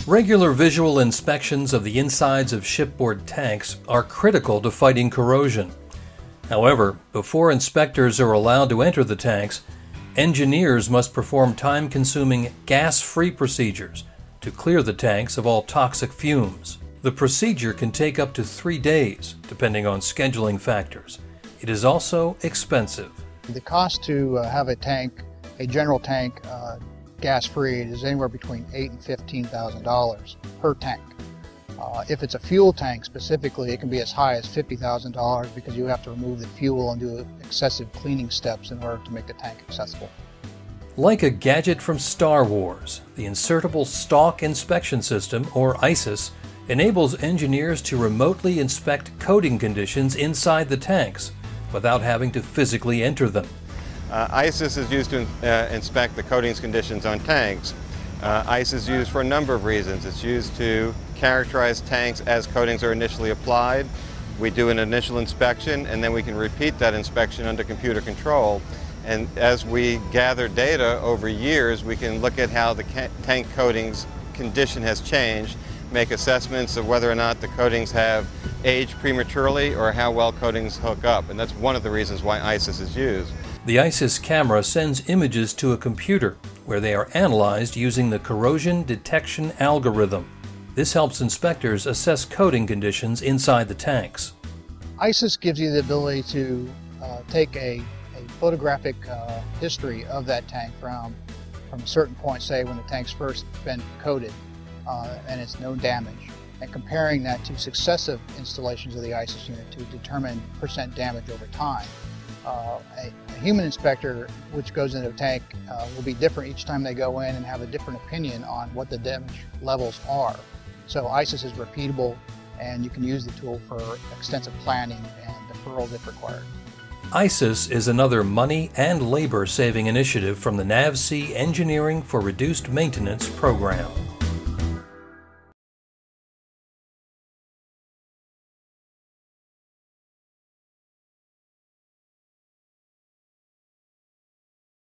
Regular visual inspections of the insides of shipboard tanks are critical to fighting corrosion. However, before inspectors are allowed to enter the tanks, engineers must perform time-consuming gas-free procedures to clear the tanks of all toxic fumes. The procedure can take up to 3 days, depending on scheduling factors. It is also expensive. The cost to have a tank, a general tank, gas-free is anywhere between $8,000 and $15,000 per tank. If it's a fuel tank specifically, it can be as high as $50,000 because you have to remove the fuel and do excessive cleaning steps in order to make the tank accessible. Like a gadget from Star Wars, the insertable stalk inspection system, or ISIS, enables engineers to remotely inspect coating conditions inside the tanks without having to physically enter them. ISIS is used to inspect the coatings conditions on tanks. ISIS is used for a number of reasons. It's used to characterize tanks as coatings are initially applied. We do an initial inspection and then we can repeat that inspection under computer control. And as we gather data over years, we can look at how the tank coatings condition has changed, make assessments of whether or not the coatings have aged prematurely or how well coatings hook up. And that's one of the reasons why ISIS is used. The ISIS camera sends images to a computer where they are analyzed using the corrosion detection algorithm. This helps inspectors assess coating conditions inside the tanks. ISIS gives you the ability to take a photographic history of that tank from a certain point, say when the tank's first been coated and it's no damage, and comparing that to successive installations of the ISIS unit to determine percent damage over time. A human inspector which goes into a tank will be different each time they go in and have a different opinion on what the damage levels are. So ISIS is repeatable and you can use the tool for extensive planning and deferrals if required. ISIS is another money and labor saving initiative from the Navsea Engineering for Reduced Maintenance program.